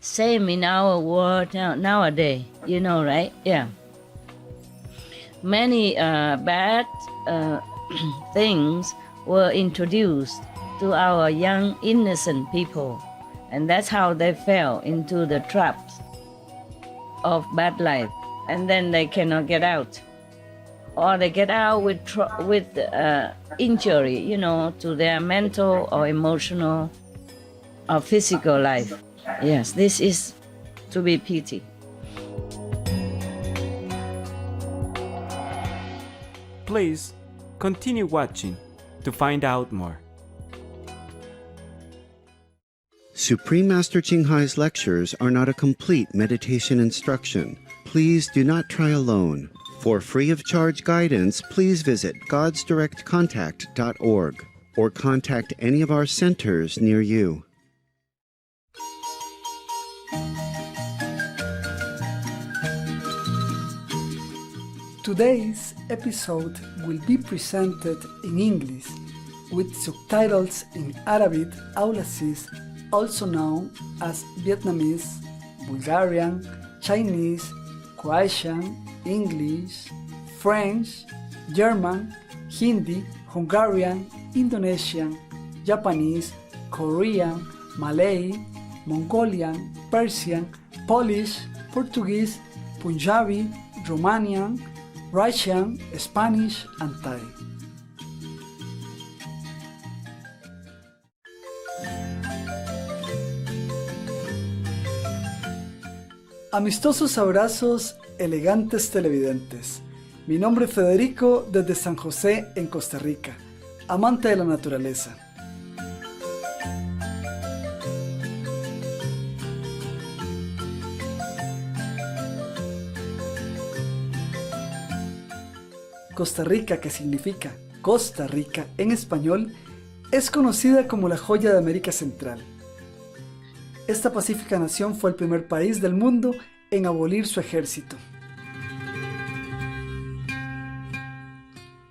Same in our world nowadays, you know, right? Yeah. Many bad things were introduced to our young innocent people, and that's how they fell into the traps of bad life, and then they cannot get out, or they get out with injury, you know, to their mental or emotional or physical life. Yes, this is to be pitied. Please continue watching to find out more. Supreme Master Ching Hai's lectures are not a complete meditation instruction. Please do not try alone. For free of charge guidance, please visit godsdirectcontact.org or contact any of our centers near you. Today's episode will be presented in English with subtitles in Arabic, Aulasis, also known as Vietnamese, Bulgarian, Chinese, Croatian, English, French, German, Hindi, Hungarian, Indonesian, Japanese, Korean, Malay, Mongolian, Persian, Polish, Portuguese, Punjabi, Romanian, Russian, Spanish, and Thai. Amistosos abrazos, elegantes televidentes. Mi nombre es Federico desde San José, en Costa Rica, amante de la naturaleza. Costa Rica, que significa Costa Rica en español, es conocida como la joya de América Central. Esta pacífica nación fue el primer país del mundo en abolir su ejército.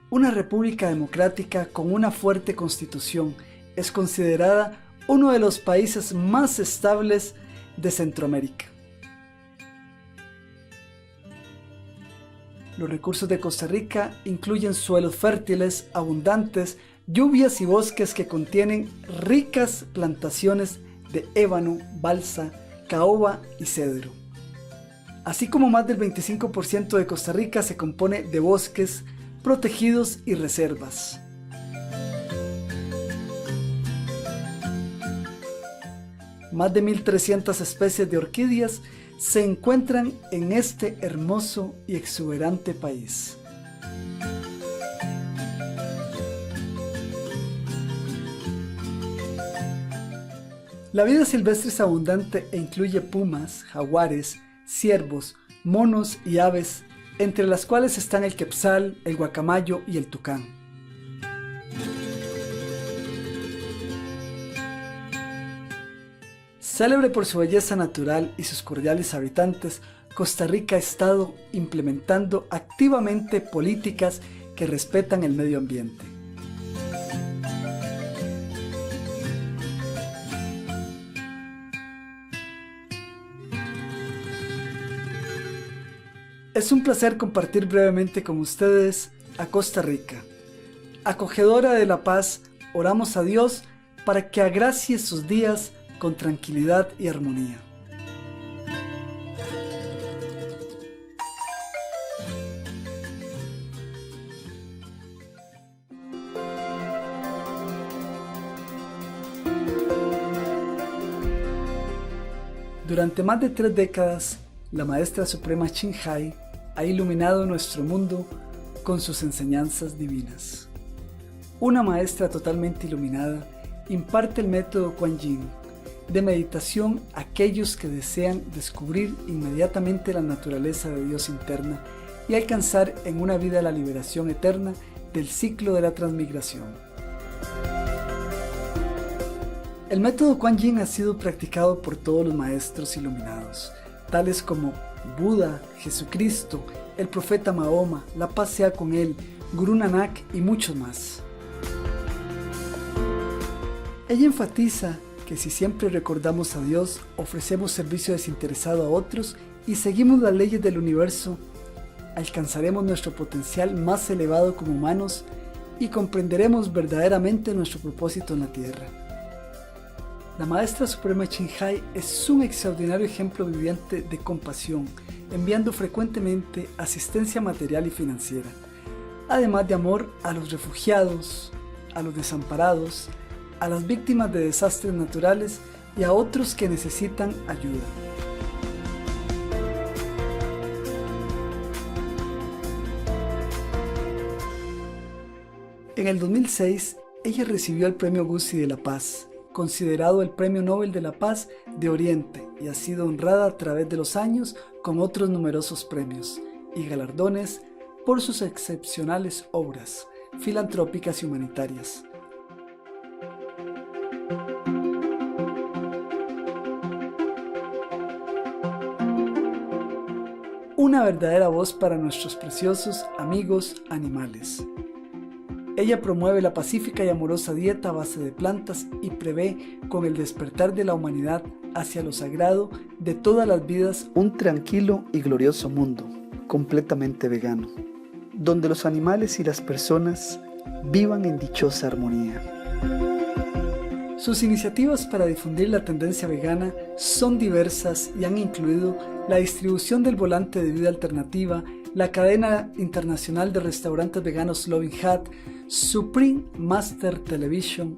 Una república democrática con una fuerte constitución, es considerada uno de los países más estables de Centroamérica. Los recursos de Costa Rica incluyen suelos fértiles, abundantes, lluvias y bosques que contienen ricas plantaciones de ébano, balsa, caoba y cedro. Así como más del 25% de Costa Rica se compone de bosques protegidos y reservas. Más de 1.300 especies de orquídeas se encuentran en este hermoso y exuberante país. La vida silvestre es abundante e incluye pumas, jaguares, ciervos, monos y aves, entre las cuales están el quetzal, el guacamayo y el tucán. Célebre por su belleza natural y sus cordiales habitantes, Costa Rica ha estado implementando activamente políticas que respetan el medio ambiente. Es un placer compartir brevemente con ustedes a Costa Rica. Acogedora de la paz, oramos a Dios para que agracie sus días con tranquilidad y armonía. Durante más de 3 décadas, la Maestra Suprema Ching Hai ha iluminado nuestro mundo con sus enseñanzas divinas. Una maestra totalmente iluminada imparte el método Kuan Yin de meditación a aquellos que desean descubrir inmediatamente la naturaleza de Dios interna y alcanzar en una vida la liberación eterna del ciclo de la transmigración. El método Kuan Yin ha sido practicado por todos los maestros iluminados, tales como Buda, Jesucristo, el profeta Mahoma, la paz sea con él, Gurú Nanak y muchos más. Ella enfatiza que si siempre recordamos a Dios, ofrecemos servicio desinteresado a otros y seguimos las leyes del universo, alcanzaremos nuestro potencial más elevado como humanos y comprenderemos verdaderamente nuestro propósito en la Tierra. La Maestra Suprema Chinhai es un extraordinario ejemplo viviente de compasión, enviando frecuentemente asistencia material y financiera, además de amor a los refugiados, a los desamparados, a las víctimas de desastres naturales y a otros que necesitan ayuda. En el 2006, ella recibió el Premio Guzzi de la Paz, considerado el Premio Nobel de la Paz de Oriente, y ha sido honrada a través de los años con otros numerosos premios y galardones por sus excepcionales obras filantrópicas y humanitarias. Una verdadera voz para nuestros preciosos amigos animales. Ella promueve la pacífica y amorosa dieta a base de plantas y prevé, con el despertar de la humanidad hacia lo sagrado de todas las vidas, un tranquilo y glorioso mundo, completamente vegano, donde los animales y las personas vivan en dichosa armonía. Sus iniciativas para difundir la tendencia vegana son diversas y han incluido la distribución del volante de vida alternativa, la cadena internacional de restaurantes veganos Loving Hut, Supreme Master Television,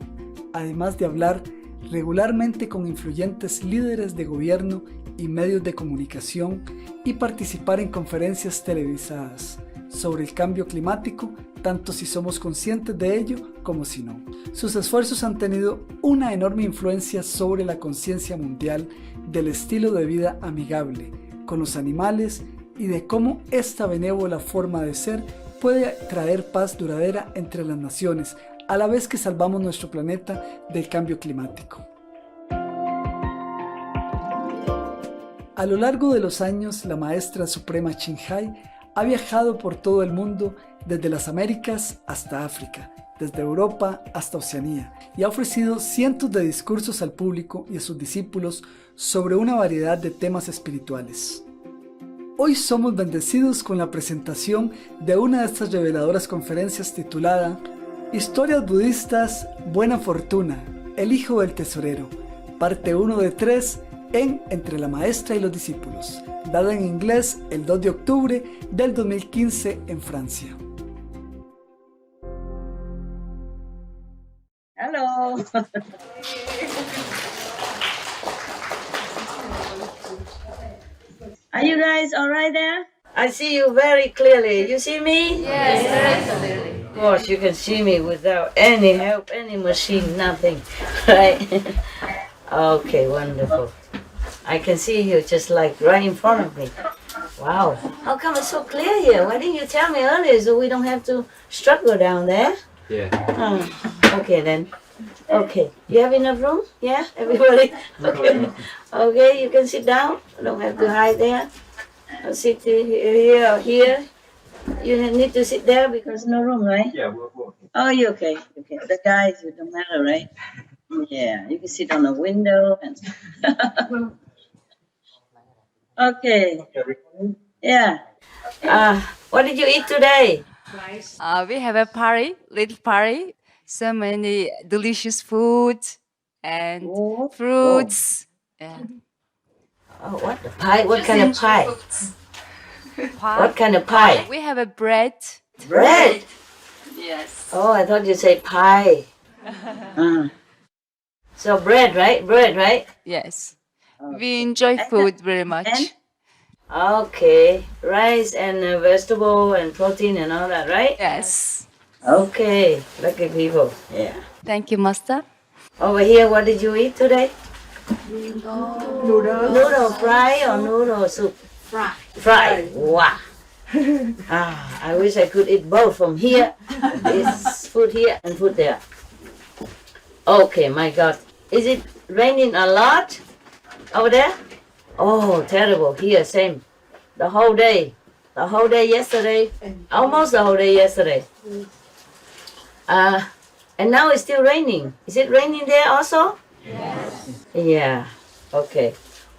además de hablar regularmente con influyentes líderes de gobierno y medios de comunicación y participar en conferencias televisadas sobre el cambio climático, tanto si somos conscientes de ello como si no. Sus esfuerzos han tenido una enorme influencia sobre la conciencia mundial del estilo de vida amigable con los animales y de cómo esta benévola forma de ser puede traer paz duradera entre las naciones, a la vez que salvamos nuestro planeta del cambio climático. A lo largo de los años, la Maestra Suprema Chinhai ha viajado por todo el mundo, desde las Américas hasta África, desde Europa hasta Oceanía, y ha ofrecido cientos de discursos al público y a sus discípulos sobre una variedad de temas espirituales. Hoy somos bendecidos con la presentación de una de estas reveladoras conferencias titulada Historias budistas, buena fortuna, el hijo del tesorero, parte 1 de 3 en Entre la Maestra y los Discípulos, dada en inglés el 2 de octubre del 2015 en Francia. Hello. Are you guys all right there? I see you very clearly. You see me? Yes, clearly. Of course, you can see me without any help, any machine, nothing, right? Okay, wonderful. I can see you just like right in front of me. Wow. How come it's so clear here? Why didn't you tell me earlier so we don't have to struggle down there? Yeah. Okay then. Okay. You have enough room? Yeah? Everybody? Okay. Okay, you can sit down. Don't have to hide there. I'll sit here or here. You need to sit there because no room, right? Yeah, we'll. Oh, you okay? Okay. The guys, it don't matter, right? Yeah, you can sit on the window and. Okay. Yeah. What did you eat today? We have a party, little party. So many delicious food and Oh, fruits. Yeah. Oh, what the pie? What kind of pie? Pie. What kind of pie? We have a bread. Bread. Yes. Oh, I thought you said pie. So bread, right? Bread, right? Yes. We enjoy food very much. And? Okay. Rice and vegetable and protein and all that, right? Yes. Okay. Lucky people. Yeah. Thank you, Master. Over here, what did you eat today? Noodle fry or noodle soup? Fry. Fry. Wow. I wish I could eat both from here. This food here and food there. Okay, my God. Is it raining a lot over there? Oh, terrible. Here, same. The whole day. The whole day yesterday. Almost the whole day yesterday. And now it's still raining. Is it raining there also? Yes. Yeah. Okay.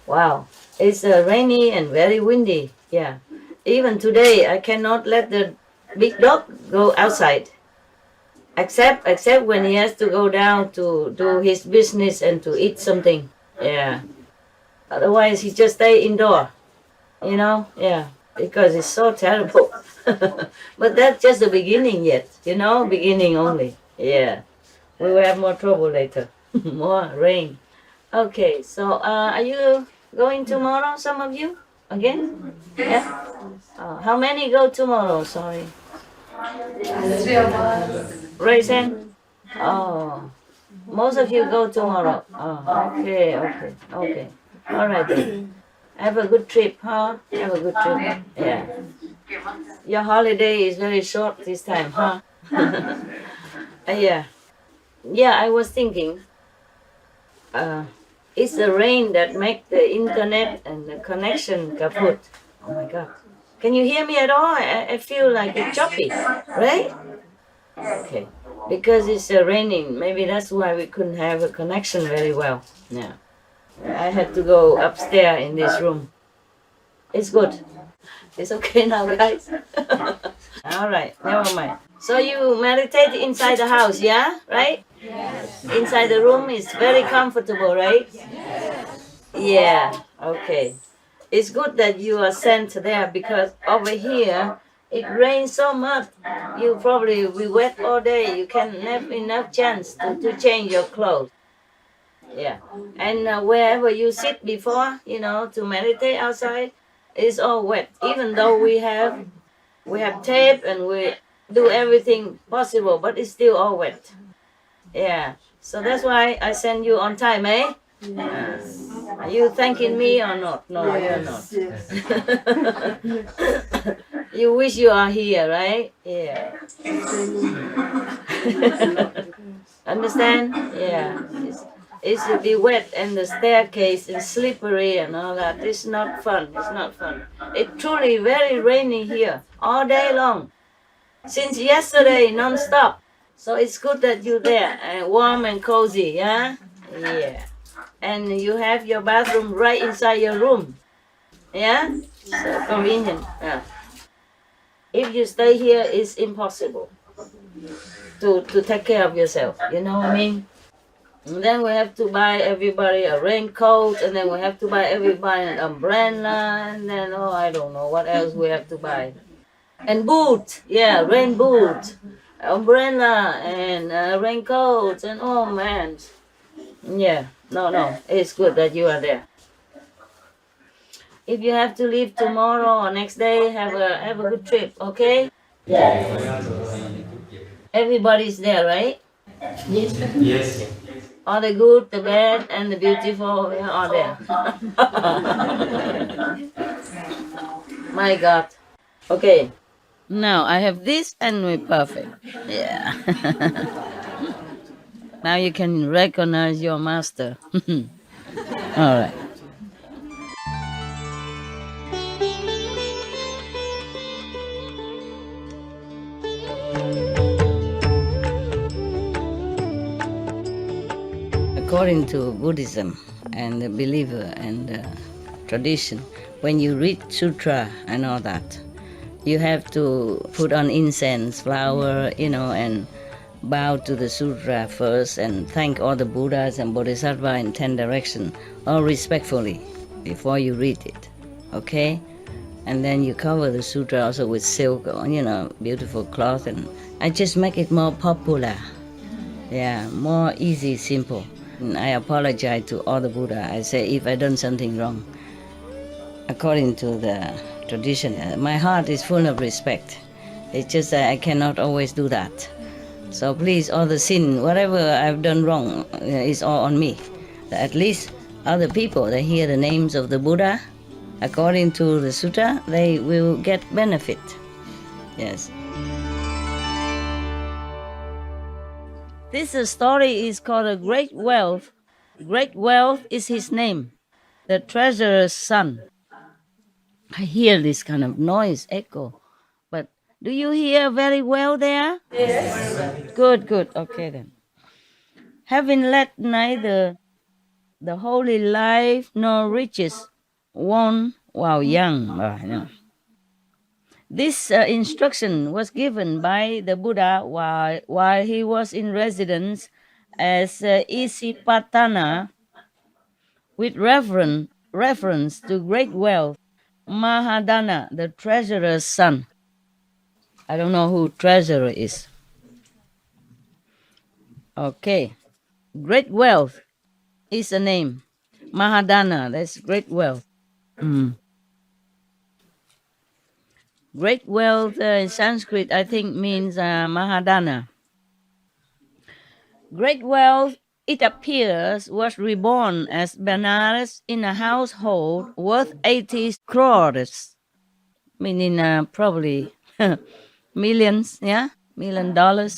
Wow. It's rainy and very windy. Yeah. Even today, I cannot let the big dog go outside, except when he has to go down to do his business and to eat something. Yeah. Otherwise, he just stay indoor. Yeah, because it's so terrible. But that's just the beginning yet. Beginning only. Yeah. We will have more trouble later. More rain. Okay, so are you going tomorrow, some of you? Again? Yeah? How many go tomorrow? Sorry. Raise hand. Oh, most of you go tomorrow. Oh, okay. All right then. Have a good trip, huh? Have a good trip. Yeah. Your holiday is very short this time, huh? Yeah. Yeah, I was thinking, uh, it's the rain that make the internet and the connection kaput. Oh my God. Can you hear me at all? I feel like it's choppy, right? Okay. Because it's raining. Maybe that's why we couldn't have a connection very well. Yeah. I had to go upstairs in this room. It's good. It's okay now, guys. All right, never mind. So you meditate inside the house, yeah? Right? Inside the room is very comfortable, right? Yeah, okay. It's good that you are sent there because over here it rains so much. You probably will be wet all day. You can have enough chance to change your clothes. Yeah. And wherever you sit before, to meditate outside, it's all wet. Even though we have tape and we do everything possible, but it's still all wet. Yeah. So that's why I send you on time, eh? Are you thanking me or not? No, you're not. You wish you are here, right? Yeah. Understand? Yeah. It's to be wet and the staircase is slippery and all that. It's not fun. It's not fun. It's truly very rainy here all day long. Since yesterday, non-stop. So it's good that you're there and warm and cozy, yeah? Yeah. And you have your bathroom right inside your room. Yeah? So convenient. Yeah. If you stay here, it's impossible to take care of yourself. You know what I mean? And then we have to buy everybody a raincoat, and then we have to buy everybody an umbrella, and then, I don't know what else we have to buy. And boot, yeah, rain boot, umbrella, and raincoats, and oh man. Yeah, no, it's good that you are there. If you have to leave tomorrow or next day, have a good trip, okay? Yeah. Everybody's there, right? Yes. All the good, the bad, and the beautiful, we are all there. My God. Okay. Now I have this and we're perfect. Yeah. Now you can recognize your master. All right. According to Buddhism and the believer and the tradition, when you read sutra and all that, you have to put on incense, flower, and bow to the sutra first and thank all the Buddhas and Bodhisattva in 10 directions, all respectfully, before you read it, okay? And then you cover the sutra also with silk, beautiful cloth, and I just make it more popular. Yeah, more easy, simple. And I apologize to all the Buddha. I say if I done something wrong. According to the tradition, my heart is full of respect. It's just that I cannot always do that. So please, all the sin, whatever I've done wrong, is all on me. At least other people, they hear the names of the Buddha, according to the sutta, they will get benefit. Yes. This story is called A Great Wealth. Great Wealth is his name, the treasurer's son. I hear this kind of noise, echo. But do you hear very well there? Yes. Good. Okay then. Having led neither the holy life nor riches won while young. No. This instruction was given by the Buddha while he was in residence as Isipatana with reference to great wealth, Mahadana, the treasurer's son. I don't know who treasurer is. Okay. Great wealth is the name. Mahadana, that's great wealth. Great wealth in Sanskrit, I think, means Mahadana. Great wealth, it appears, was reborn as Benares in a household worth 80 crores, meaning probably millions, yeah, $1 million.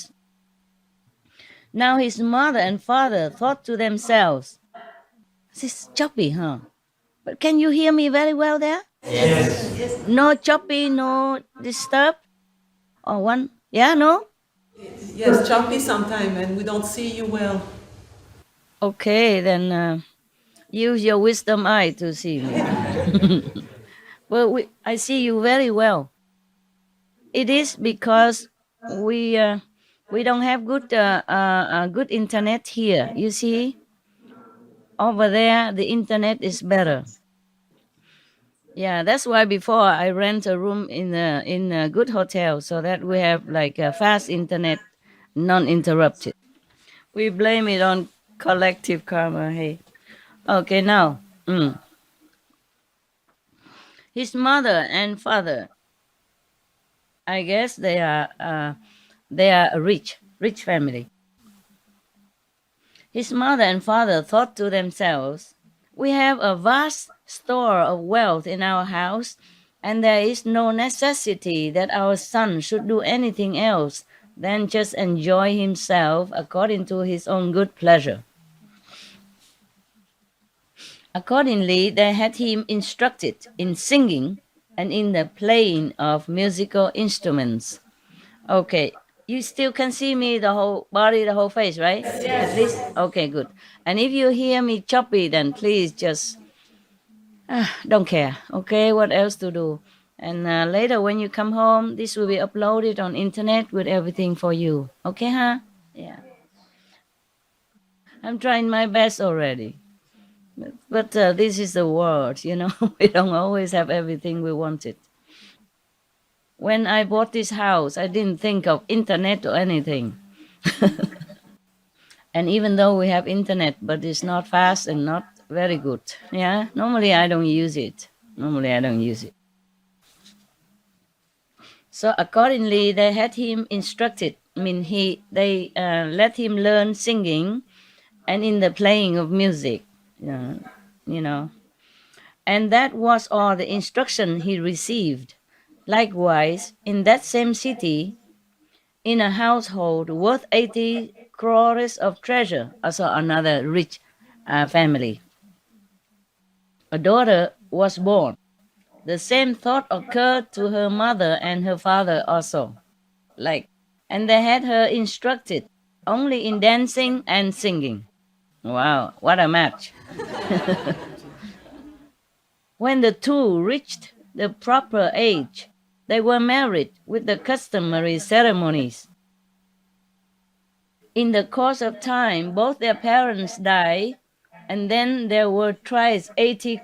Now his mother and father thought to themselves, this is choppy, huh? But can you hear me very well there? Yes. No choppy, no disturb? Or one? Yeah, no? Yes, choppy sometime, and we don't see you well. Okay, then use your wisdom eye to see me. Well, I see you very well. It is because we don't have good internet here. You see, over there the internet is better. Yeah, that's why before I rent a room in a good hotel so that we have like a fast internet, non-interrupted. We blame it on collective karma. Hey, okay, now his mother and father, I guess they are a rich family. His mother and father thought to themselves, we have a vast store of wealth in our house, and there is no necessity that our son should do anything else than just enjoy himself according to his own good pleasure. Accordingly, they had him instructed in singing and in the playing of musical instruments. Okay, you still can see me, the whole body, the whole face, right? Yes. At least? Okay, good. And if you hear me choppy, then please just don't care, okay? What else to do? And later when you come home, this will be uploaded on internet with everything for you. Okay, huh? Yeah. I'm trying my best already. But this is the world, you know. We don't always have everything we wanted. When I bought this house, I didn't think of internet or anything. And even though we have internet, but it's not fast and not very good. Yeah, normally I don't use it. So accordingly, they had him instructed. I mean, they let him learn singing and in the playing of music. You know. And that was all the instruction he received. Likewise, in that same city, in a household worth 80 crores of treasure, also another rich family, a daughter was born. The same thought occurred to her mother and her father also. And they had her instructed only in dancing and singing. Wow, what a match. When the two reached the proper age, they were married with the customary ceremonies. In the course of time, both their parents died, and then there were thrice 80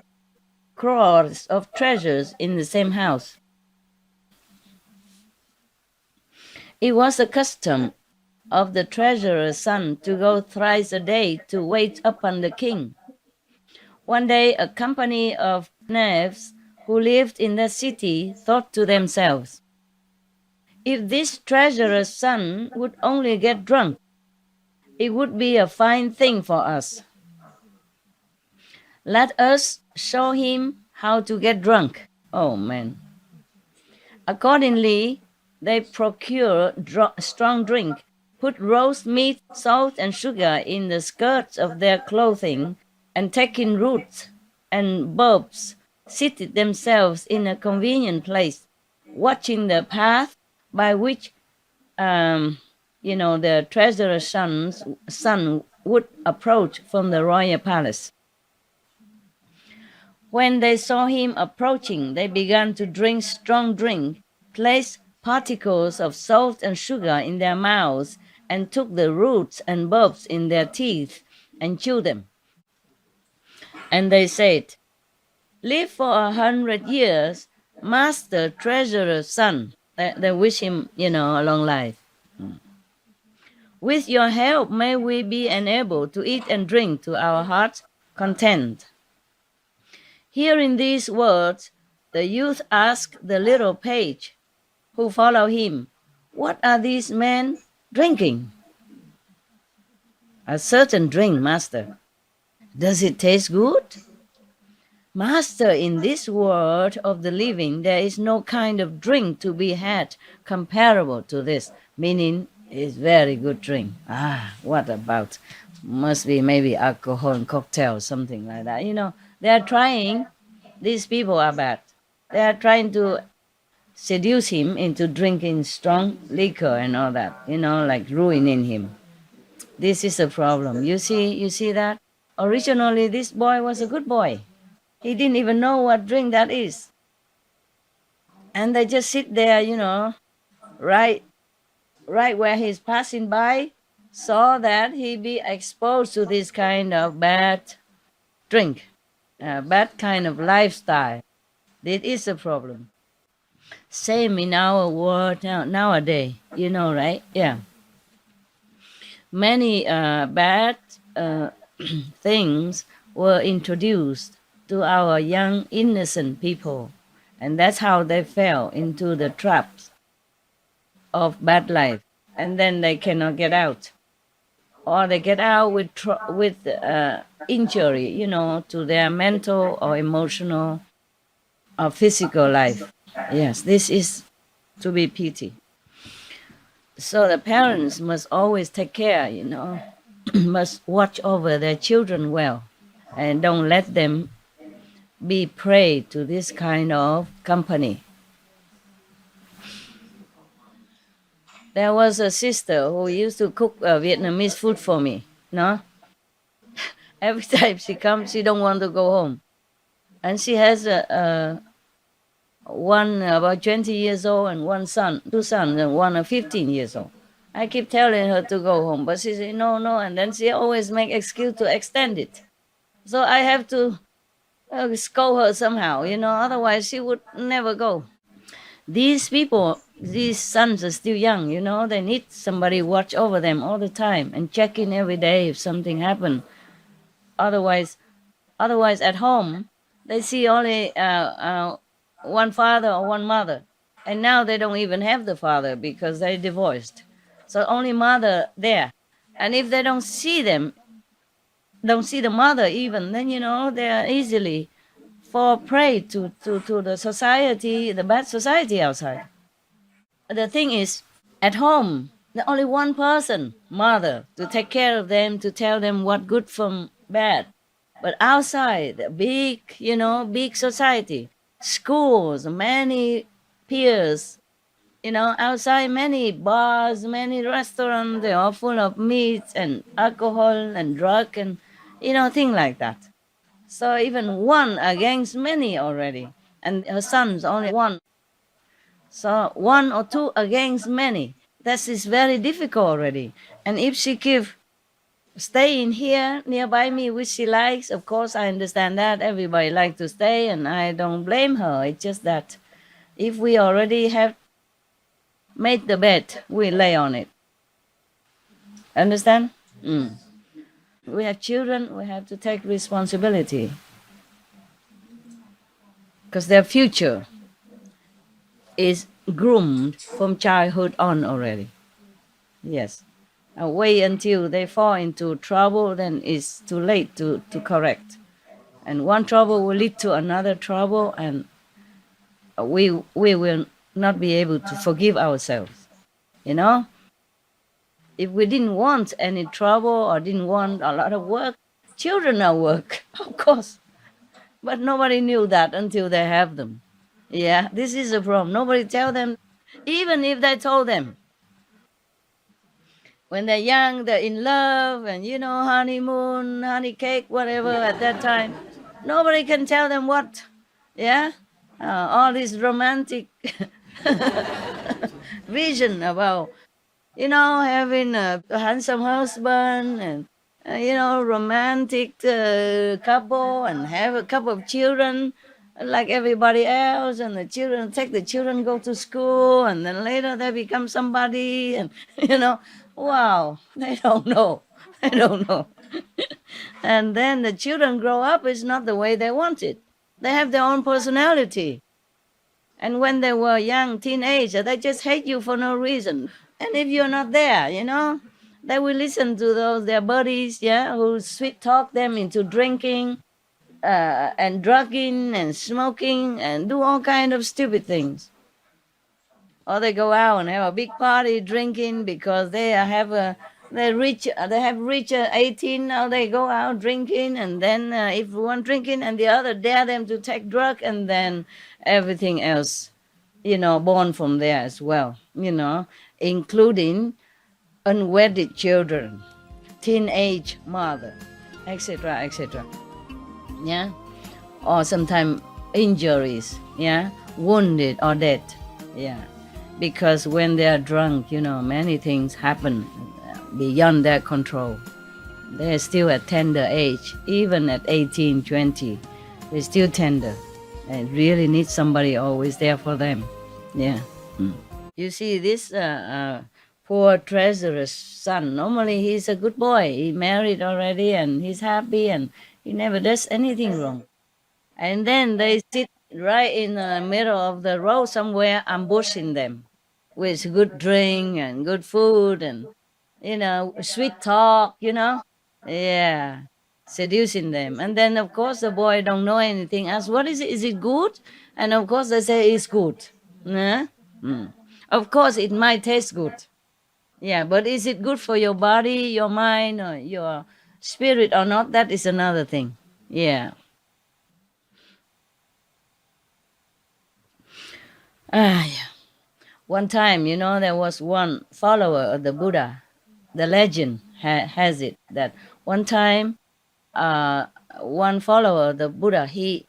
crores of treasures in the same house. It was a custom of the treasurer's son to go thrice a day to wait upon the king. One day, a company of knaves who lived in the city thought to themselves, if this treasurer's son would only get drunk, it would be a fine thing for us. Let us show him how to get drunk. Oh man. Accordingly, they procured strong drink, put roast meat, salt, and sugar in the skirts of their clothing, and taking roots and bulbs, seated themselves in a convenient place, watching the path by which, the treasurer's son would approach from the royal palace. When they saw him approaching, they began to drink strong drink, placed particles of salt and sugar in their mouths, and took the roots and bulbs in their teeth and chewed them. And they said, "Live for 100 years, master, treasurer's son." They wish him, a long life. "With your help, may we be enabled to eat and drink to our heart's content." Hearing these words, the youth asked the little page who followed him, "What are these men drinking?" "A certain drink, master." "Does it taste good?" "Master, in this world of the living, there is no kind of drink to be had comparable to this," meaning it's very good drink. What about? Must be maybe alcohol and cocktail, something like that. They are trying, these people are bad. They are trying to seduce him into drinking strong liquor and all that, like ruining him. This is a problem. You see that? Originally, this boy was a good boy. He didn't even know what drink that is. And they just sit there, right where he's passing by, saw that he be exposed to this kind of bad drink, bad kind of lifestyle. This is a problem. Same in our world nowadays, right? Yeah. Many bad things were introduced to our young innocent people, and that's how they fell into the traps of bad life, and then they cannot get out, or they get out with injury, to their mental or emotional or physical life. Yes, this is to be pitied. So the parents must always take care, must watch over their children well, and don't let them be prey to this kind of company. There was a sister who used to cook Vietnamese food for me. No, every time she comes, she don't want to go home, and she has one about 20 years old and two sons, and one 15 years old. I keep telling her to go home, but she says no, and then she always make excuse to extend it. So I have to scold her somehow, otherwise she would never go. These people, these sons are still young, they need somebody watch over them all the time and check in every day if something happened. Otherwise at home, they see only one father or one mother. And now they don't even have the father because they divorced. So only mother there. And if they don't see the mother even, then, they are easily fall prey to the society, the bad society outside. The thing is, at home, there's only one person, mother, to take care of them, to tell them what good from bad. But outside, the big society, schools, many peers, outside many bars, many restaurants, they are full of meat and alcohol and drug and, things like that. So even one against many already. And her son's only one. So one or two against many. That is very difficult already. And if she staying here nearby me, which she likes, of course I understand that. Everybody likes to stay and I don't blame her. It's just that if we already have made the bed, we lay on it. Understand? We have children, we have to take responsibility. Because their future is groomed from childhood on already. Yes. And wait until they fall into trouble, then it's too late to correct. And one trouble will lead to another trouble, and we will not be able to forgive ourselves. If we didn't want any trouble or didn't want a lot of work, children are work, of course. But nobody knew that until they have them. Yeah, this is a problem. Nobody tell them, even if they told them. When they're young, they're in love and, honeymoon, honey cake, whatever at that time. Nobody can tell them what. Yeah? All this romantic vision about, having a handsome husband and, romantic couple and have a couple of children like everybody else, and take the children go to school, and then later they become somebody, and, wow, they don't know. They don't know. And then the children grow up, it's not the way they want it. They have their own personality. And when they were young, teenager, they just hate you for no reason. And if you're not there, they will listen to their buddies, who sweet talk them into drinking, and drugging and smoking and do all kind of stupid things. Or they go out and have a big party drinking because they have reached 18. Now they go out drinking, and then if one drinking and the other dare them to take drug, and then everything else, born from there as well, including unwedded children, teenage mother, etc., etc. Yeah, or sometimes injuries, wounded or dead, because when they are drunk, many things happen beyond their control. They're still at tender age, even at 18, 20, they're still tender and really need somebody always there for them. Yeah. You see, this poor treasurer's son, normally he's a good boy. He married already and he's happy and he never does anything wrong. And then they sit right in the middle of the road somewhere, ambushing them with good drink and good food and, sweet talk, Yeah, seducing them. And then, of course, the boy don't know anything. Asks, what is it? Is it good? And, of course, they say it's good. Of course, it might taste good. Yeah, but is it good for your body, your mind, or your spirit or not? That is another thing. Yeah. Yeah. One time, there was one follower of the Buddha. The legend has it that one time, one follower of the Buddha, he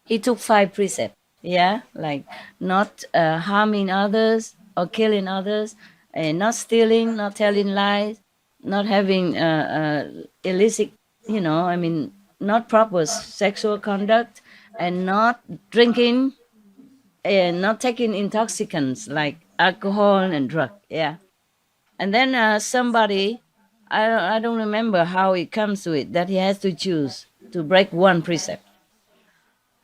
took 5 precepts. Yeah, like not harming others or killing others, and not stealing, not telling lies, not having illicit, not proper sexual conduct, and not drinking, and not taking intoxicants like alcohol and drug. Yeah. And then somebody, I don't remember how it comes to it, that he has to choose to break one precept.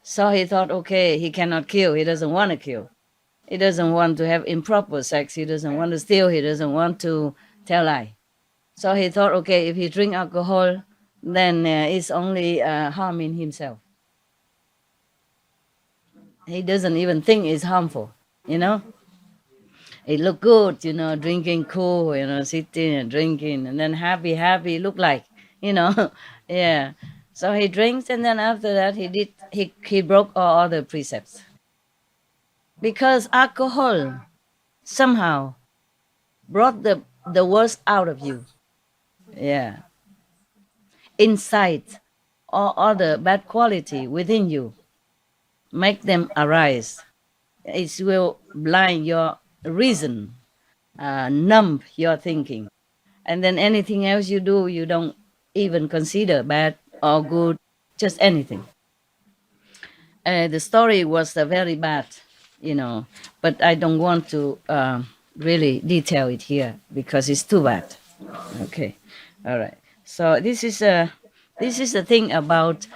So he thought, okay, he cannot kill. He doesn't want to kill. He doesn't want to have improper sex. He doesn't want to steal. He doesn't want to tell lie. So he thought, okay, if he drink alcohol, then it's only harming himself. He doesn't even think it's harmful, It look good, drinking cool, sitting and drinking, and then happy, look like, yeah. So he drinks, and then after that he broke all other precepts. Because alcohol somehow brought the worst out of you. Yeah. Inside all other bad quality within you, make them arise. It will blind your reason, numb your thinking. And then anything else you do, you don't even consider bad or good, just anything. The story was very bad, but I don't want to really detail it here because it's too bad. Okay, all right. So this is the thing about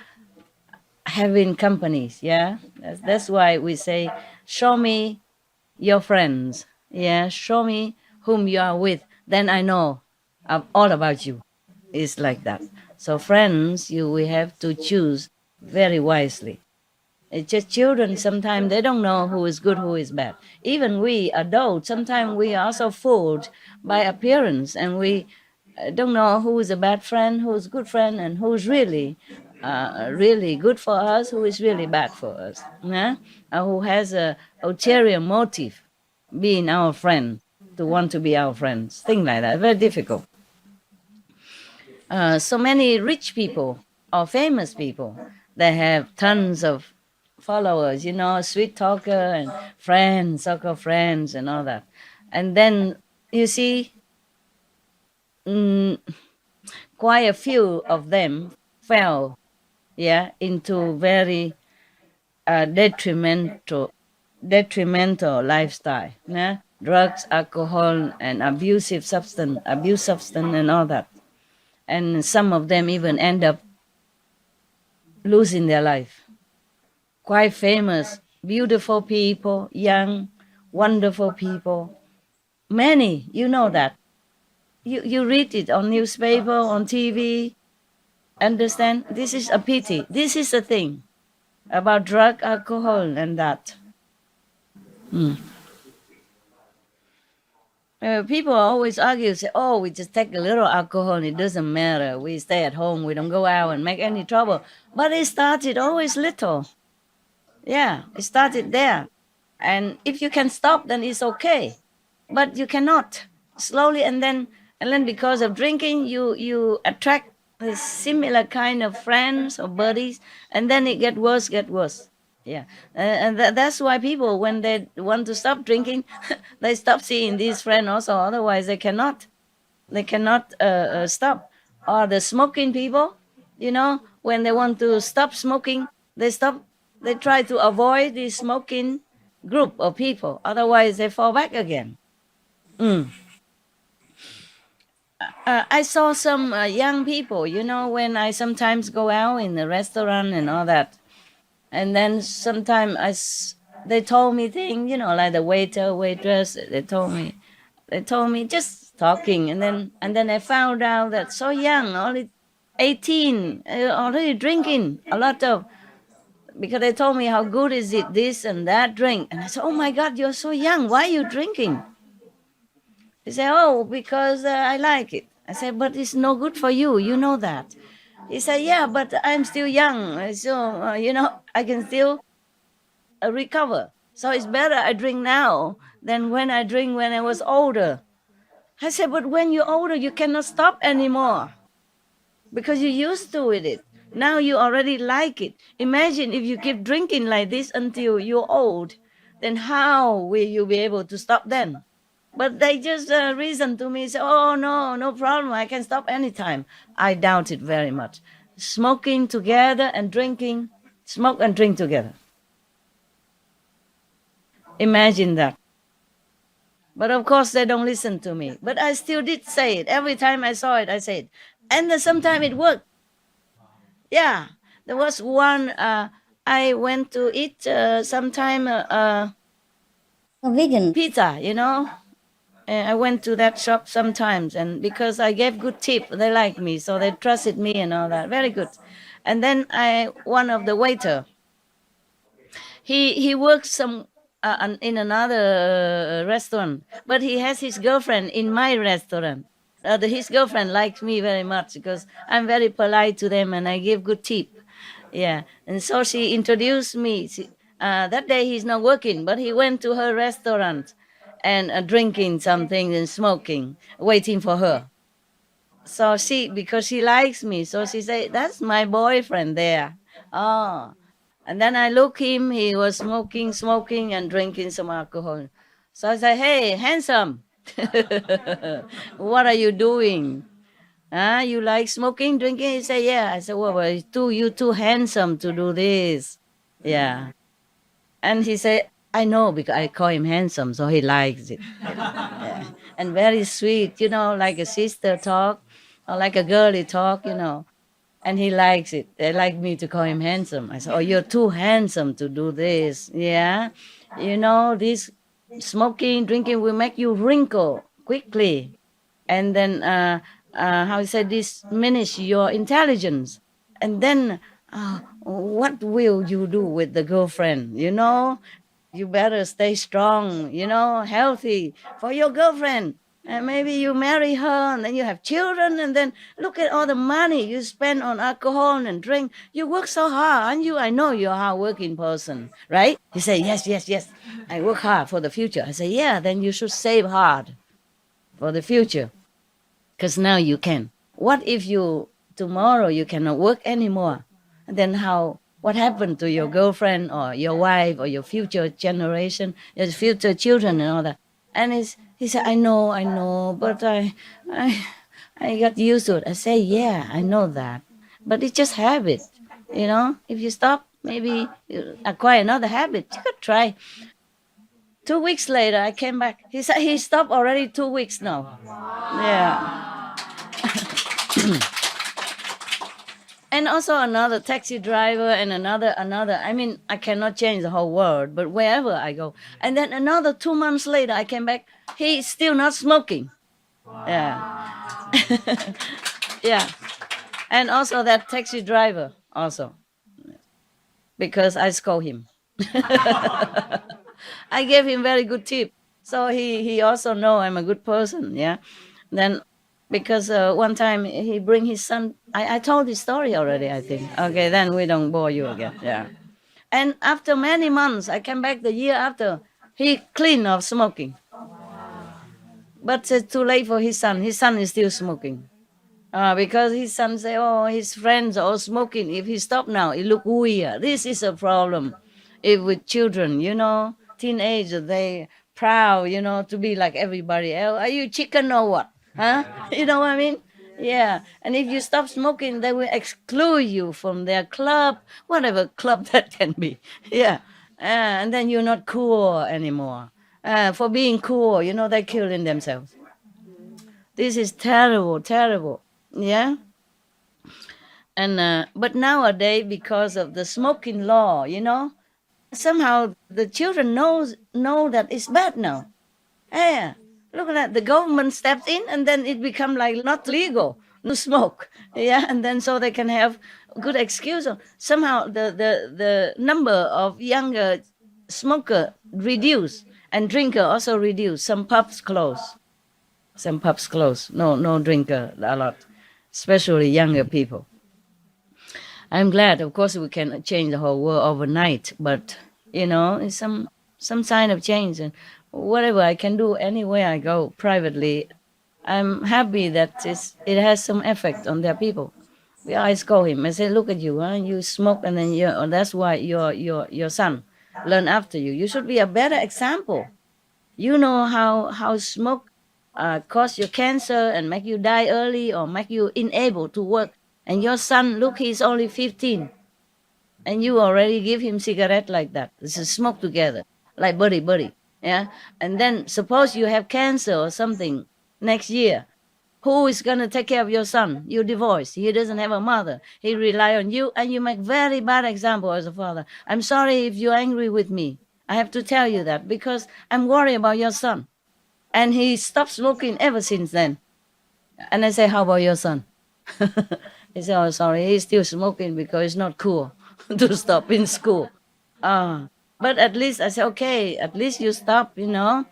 having companies. Yeah, that's why we say, show me your friends. Yeah, show me whom you are with, then I know all about you. It's like that. So friends, we have to choose very wisely. It's just children, sometimes they don't know who is good, who is bad. Even we adults, sometimes we are also fooled by appearance, and we don't know who is a bad friend, who is a good friend, and who is really good for us, who is really bad for us. Who has a ulterior motive being our friend, to want to be our friends, things like that. Very difficult. So many rich people, or famous people. They have tons of followers, sweet talker and friends, so-called friends and all that. And then you see quite a few of them fell, into very detrimental lifestyle, drugs, alcohol, and abuse substance and all that. And some of them even end up losing their life. Quite famous, beautiful people, young, wonderful people. Many, you know that. You read it on newspaper, on TV. Understand? This is a pity. This is the thing about drug, alcohol, and that. People always argue, say, "Oh, we just take a little alcohol and it doesn't matter. We stay at home. We don't go out and make any trouble." But it started always little. Yeah, it started there. And if you can stop, then it's okay. But you cannot. Slowly, and then because of drinking, you attract a similar kind of friends or buddies, and then it get worse. Yeah, and that's why people, when they want to stop drinking, they stop seeing these friends also. Otherwise, they cannot stop. Or the smoking people, when they want to stop smoking, they stop. They try to avoid the smoking group of people. Otherwise, they fall back again. I saw some young people, when I sometimes go out in the restaurant and all that. And then sometimes they told me things, like the waiter, waitress, they told me just talking. And then I found out that so young, only 18, already drinking a lot of, because they told me how good is it, this and that drink. And I said, "Oh my God, you're so young. Why are you drinking?" He said, "Oh, because I like it." I said, "But it's no good for you. You know that." He said, "Yeah, but I'm still young. So, I can still recover. So it's better I drink now than when I drink when I was older." I said, "But when you're older, you cannot stop anymore because you're used to it. Now you already like it. Imagine if you keep drinking like this until you're old, then how will you be able to stop then?" But they just reason to me, say, "Oh, no problem. I can stop anytime." I doubt it very much. Smoking together and drinking, smoke and drink together. Imagine that. But of course, they don't listen to me. But I still did say it. Every time I saw it, I said it. And then sometimes it worked. Yeah. There was one, I went to eat sometime a vegan pizza, And I went to that shop sometimes, and because I gave good tip, they liked me, so they trusted me and all that. Very good. And then one of the waiter, he works in another restaurant, but he has his girlfriend in my restaurant. His girlfriend likes me very much because I'm very polite to them and I give good tip. Yeah, and so she introduced me. That day he's not working, but he went to her restaurant and drinking something and smoking, waiting for her. So because she likes me, so she said, "That's my boyfriend there." Oh, and then I look him, he was smoking and drinking some alcohol. So I said, "Hey, handsome, what are you doing? You like smoking, drinking?" He said, "Yeah." I said, "Well, you too handsome to do this." Yeah. And he said, "I know, because I call him handsome, so he likes it." Yeah. And very sweet, like a sister talk or like a girly talk, And he likes it. They like me to call him handsome. I said, "Oh, you're too handsome to do this." Yeah. This smoking, drinking will make you wrinkle quickly. And then, how you say, this diminish your intelligence. And then, what will you do with the girlfriend? You better stay strong, healthy for your girlfriend. And maybe you marry her and then you have children, and then look at all the money you spend on alcohol and drink. You work so hard, aren't you? I know you're a hard-working person, right? He said, yes. I work hard for the future. I say, yeah, then you should save hard for the future, because now you can. What if you tomorrow you cannot work anymore, then what happened to your girlfriend or your wife or your future generation, your future children and all that? And he said, I know, but I got used to it. I say, yeah, I know that, but it's just habit. If you stop, maybe you acquire another habit. You could try. 2 weeks later, I came back. He said he stopped already 2 weeks now. Yeah. And also another taxi driver and another. I mean, I cannot change the whole world, but wherever I go. And then another 2 months later, I came back. He's still not smoking. Yeah. Yeah. And also that taxi driver also, because I scold him. I gave him very good tip. So he also know I'm a good person. Yeah. Then because one time he bring his son. I told this story already, I think. Okay, then we don't bore you again. Yeah. And after many months, I came back the year after. He clean of smoking. But it's too late for his son. His son is still smoking. Because his son say, oh, his friends are all smoking. If he stop now, it look weird. This is a problem. If with children, teenagers, they proud, to be like everybody else. Are you chicken or what? Huh? You know what I mean? Yeah. And if you stop smoking, they will exclude you from their club, whatever club that can be. Yeah. And then you're not cool anymore. For being cool, they're killing themselves. This is terrible, terrible. Yeah. And but nowadays, because of the smoking law, somehow the children know that it's bad now. Yeah. Look at that. The government stepped in, and then it become like not legal to smoke. Yeah. And then so they can have good excuse. Somehow the number of younger smoker reduce and drinker also reduce. Some pubs close. No drinker a lot, especially younger people. I'm glad, of course, we can change the whole world overnight, but it's some sign of change, and whatever I can do anywhere I go privately, I'm happy that it has some effect on their people. I scold him. I say, look at you, you smoke, and then that's why your son learn after you. You should be a better example. You know how smoke cause you cancer and make you die early or make you unable to work. And your son, look, he's only 15. And you already give him cigarette like that. This is smoke together, like buddy. Yeah. And then suppose you have cancer or something next year. Who is going to take care of your son? You divorced. He doesn't have a mother. He rely on you, and you make very bad example as a father. I'm sorry if you're angry with me. I have to tell you that because I'm worried about your son. And he stopped smoking ever since then. And I say, how about your son? He said, oh, sorry, he's still smoking because it's not cool to stop in school. But at least I said, okay, at least you stop, and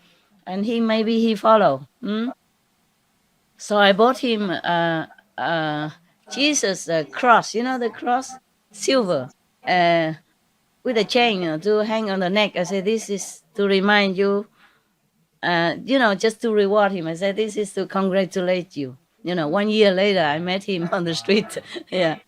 maybe he follow. So I bought him Jesus cross, the cross, silver, with a chain to hang on the neck. I said, this is to remind you, just to reward him. I said, this is to congratulate you. 1 year later, I met him on the street. Yeah.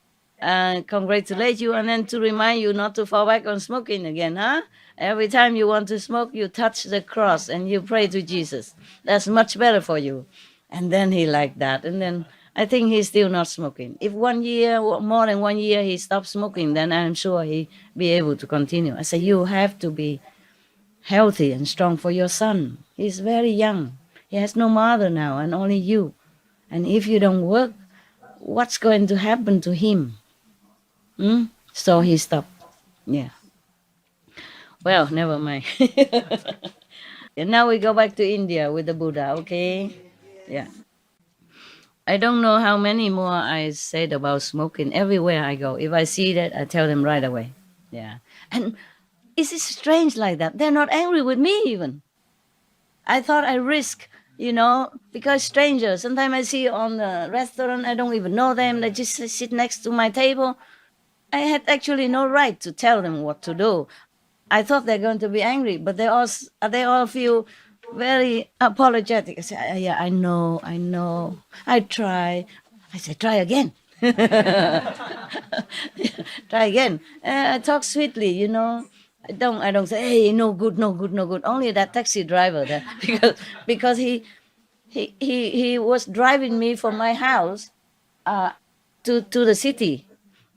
Congratulate you, and then to remind you not to fall back on smoking again, huh? Every time you want to smoke, you touch the cross and you pray to Jesus. That's much better for you. And then he liked that. And then I think he's still not smoking. If 1 year, more than 1 year, he stopped smoking, then I'm sure he'll be able to continue. I say, you have to be healthy and strong for your son. He's very young. He has no mother now and only you. And if you don't work, what's going to happen to him? So he stopped. Yeah. Well, never mind. And now we go back to India with the Buddha, okay? Yeah. I don't know how many more I said about smoking everywhere I go. If I see that, I tell them right away. Yeah. And it's strange like that. They're not angry with me even. I thought I risk, because strangers, sometimes I see on the restaurant, I don't even know them. They just sit next to my table. I had actually no right to tell them what to do. I thought they're going to be angry, but they all feel very apologetic. I say, yeah, I know. I try. I say, try again. Try again. I talk sweetly, you know. I don't say, hey, no good, no good, no good. Only that taxi driver there, because he was driving me from my house to the city,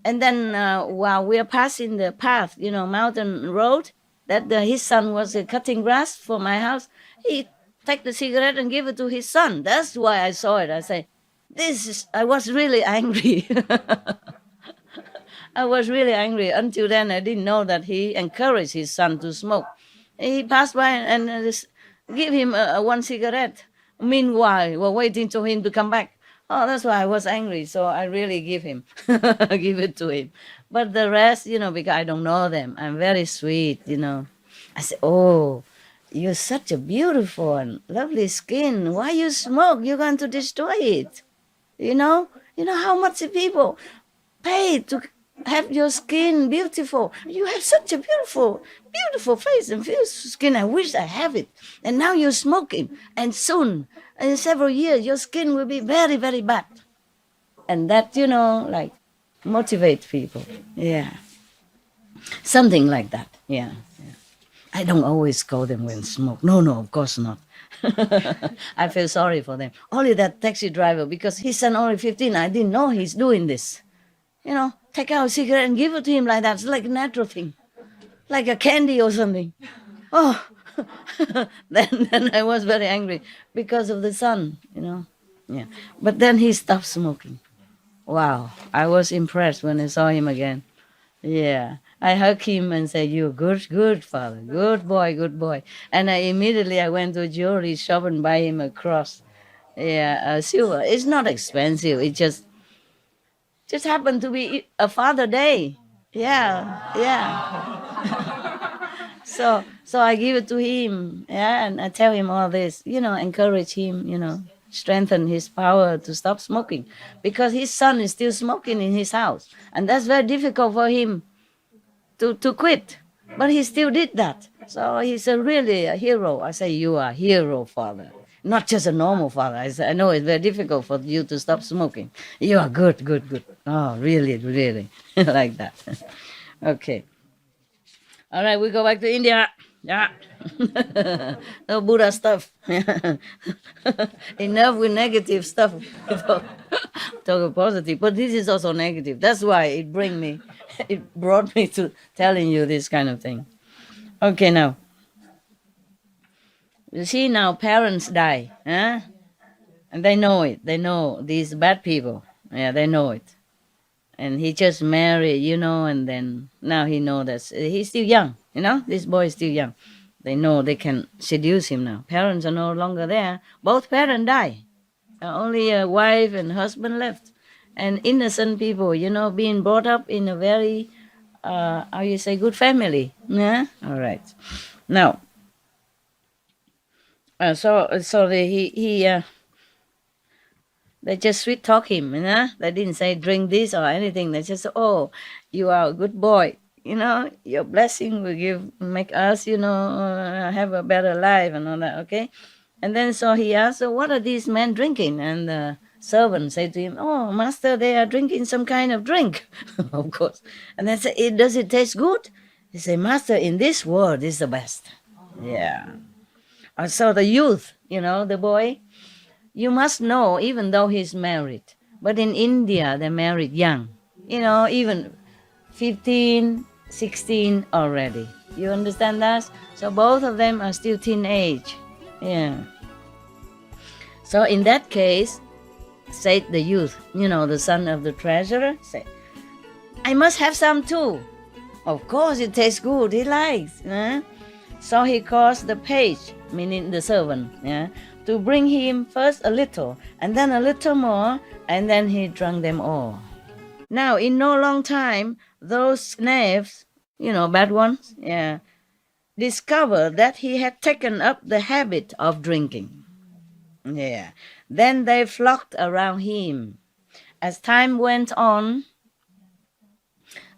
and then while we are passing the path, you know, mountain road, that his son was cutting grass for my house. He take the cigarette and give it to his son. That's why I saw it. I say, this is. I was really angry. I was really angry. Until then, I didn't know that he encouraged his son to smoke. He passed by and just give him one cigarette. Meanwhile, we're waiting for him to come back. Oh, that's why I was angry. So I really give him, give it to him. But the rest, you know, because I don't know them, I'm very sweet, you know. I say, oh, you're such a beautiful and lovely skin. Why you smoke? You're going to destroy it. You know how much people pay to have your skin beautiful. You have such a beautiful, beautiful face and beautiful skin. I wish I have it. And now you're smoking. And soon, in several years, your skin will be very, very bad. And that, you know, like motivate people. Yeah. Something like that. Yeah. I don't always scold them when smoke. No, of course not. I feel sorry for them. Only that taxi driver, because his son only 15, I didn't know he's doing this. You know, take out a cigarette and give it to him like that. It's like a natural thing, like a candy or something. Oh, then I was very angry because of the son, you know. Yeah, but then he stopped smoking. Wow, I was impressed when I saw him again. Yeah, I hugged him and said, "You're good father, good boy." And I went to a jewelry shop and buy him a cross. Yeah, silver. It's not expensive. It just happened to be a Father Day. Yeah. So I give it to him. Yeah, and I tell him all this. You know, encourage him. You know, strengthen his power to stop smoking, because his son is still smoking in his house, and that's very difficult for him to quit. But he still did that. So he's really a hero. I say, you are a hero, father. Not just a normal father. I know it's very difficult for you to stop smoking. You are good. Oh, really, like that. Okay. All right, we go back to India. Yeah. No Buddha stuff. Enough with negative stuff. Talk positive. But this is also negative. That's why it brought me to telling you this kind of thing. Okay, now. You see, now parents die, huh? And they know it. They know these bad people. Yeah, they know it. And he just married, you know, and then now he knows that he's still young, you know? This boy is still young. They know they can seduce him now. Parents are no longer there. Both parents die. Only a wife and husband left. And innocent people, you know, being brought up in a very, good family. Yeah? All right. Now, they just sweet talk him, you know. They didn't say drink this or anything. They just, oh, you are a good boy, you know. Your blessing will make us, you know, have a better life and all that. Okay. And then so he asked, so what are these men drinking? And the servant said to him, oh, master, they are drinking some kind of drink, of course. And then said, does it taste good? He said, master, in this world is the best. Yeah. So the youth, you know, the boy, you must know, even though he's married, but in India, they're married young, you know, even 15, 16 already. You understand that? So both of them are still teenage. Yeah. So in that case, said the youth, you know, the son of the treasurer, said, I must have some too. Of course, it tastes good. He likes. So he calls the page, meaning the servant, to bring him first a little, and then a little more, and then he drank them all. Now, in no long time, those knaves, you know, bad ones, discovered that he had taken up the habit of drinking. Yeah. Then they flocked around him. As time went on,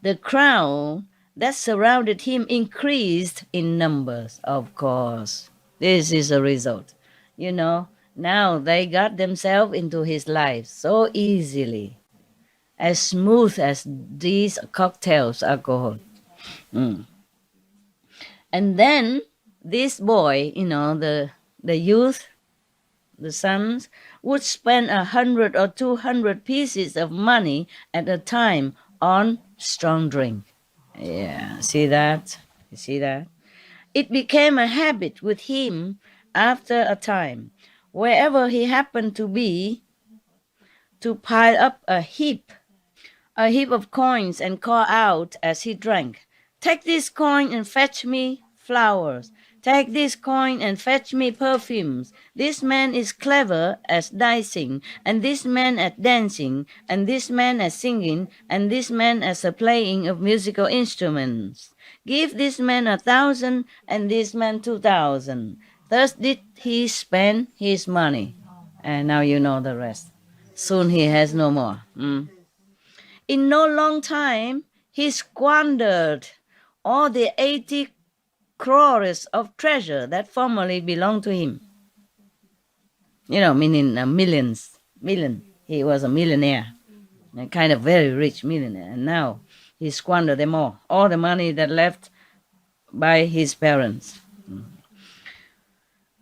the crowd that surrounded him increased in numbers, of course. This is a result. You know, now they got themselves into his life so easily. as smooth as these cocktails alcohol. Mm. And then this boy, the youth, the sons, would spend 100 or 200 pieces of money at a time on strong drink. Yeah, see that? You see that? It became a habit with him after a time, wherever he happened to be, to pile up a heap of coins and call out as he drank, "Take this coin and fetch me flowers. Take this coin and fetch me perfumes. This man is clever at dicing, and this man at dancing, and this man at singing, and this man at the playing of musical instruments. Give this man 1,000, and this man 2,000. Thus did he spend his money." And now you know the rest. Soon he has no more. In no long time, he squandered all the 80 crores of treasure that formerly belonged to him. Meaning million. He was a millionaire, a kind of very rich millionaire. And now he squandered them all the money that left by his parents.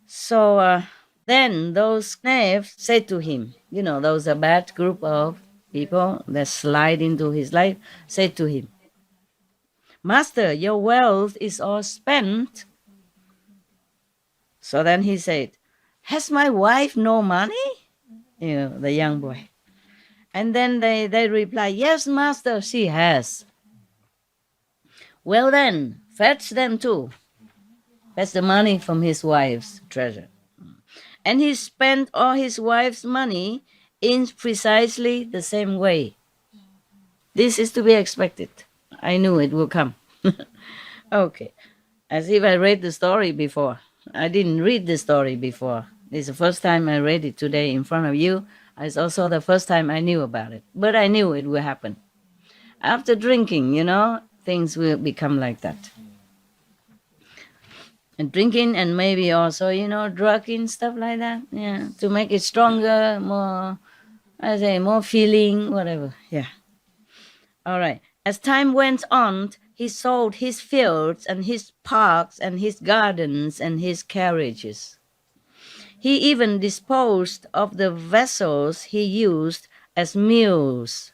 So then those knaves said to him, those a bad group of people that slide into his life, said to him, "Master, your wealth is all spent." So then he said, "Has my wife no money?" The young boy. And then they reply, "Yes, master, she has." "Well then, fetch them too." Fetch the money from his wife's treasure. And he spent all his wife's money in precisely the same way. This is to be expected. I knew it would come. Okay. As if I read the story before. I didn't read the story before. This is the first time I read it today in front of you. It's also the first time I knew about it. But I knew it would happen. After drinking, things will become like that. And drinking and maybe also, drugging, stuff like that. Yeah, to make it stronger, more feeling, whatever. Yeah. All right. As time went on, he sold his fields and his parks and his gardens and his carriages. He even disposed of the vessels he used as mules.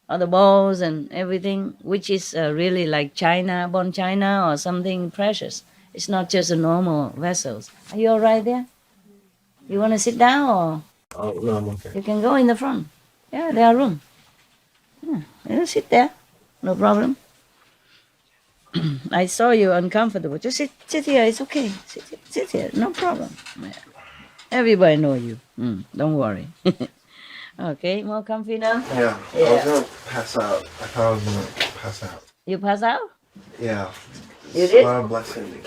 All the bowls and everything, which is really like china, bone china or something precious. It's not just a normal vessels. Are you all right there? You want to sit down or? Oh, no, I'm okay. You can go in the front. Yeah, there are room. Yeah, sit there. No problem. I saw you uncomfortable. Just sit here. It's okay. Sit here. No problem. Yeah. Everybody know you. Don't worry. Okay, more comfy now? Yeah. I was going to pass out. I thought I was going to pass out. You pass out? Yeah. You did? A lot of blessing.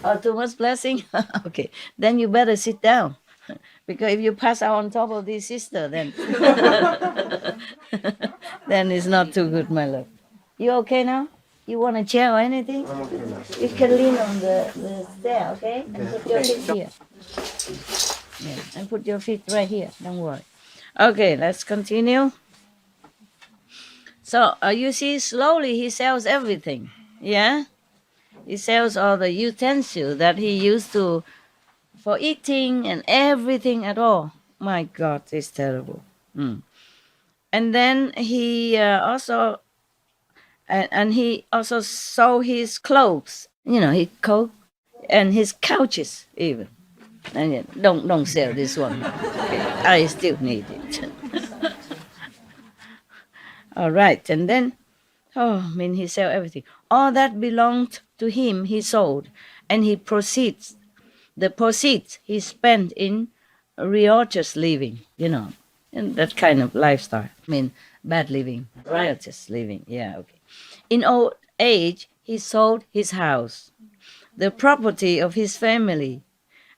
Oh, too much blessing? Okay, then you better sit down. Because if you pass out on top of this sister, then then it's not too good, my love. You okay now? You want a chair or anything? I'm okay now. You can lean on the stair, okay? And put your feet here. Yeah, and put your feet right here. Don't worry. Okay, let's continue. So you see, slowly he sells everything. Yeah? He sells all the utensils that he used to for eating and everything at all. My God, it's terrible. And then he also sold his clothes. His coat and his couches even. And yet, don't sell this one. Okay, I still need it. All right, and then, he sold everything. All that belonged to him he sold, and the proceeds he spent in riotous living, in that kind of lifestyle. Bad living, riotous living, yeah, okay. In old age, he sold his house, the property of his family,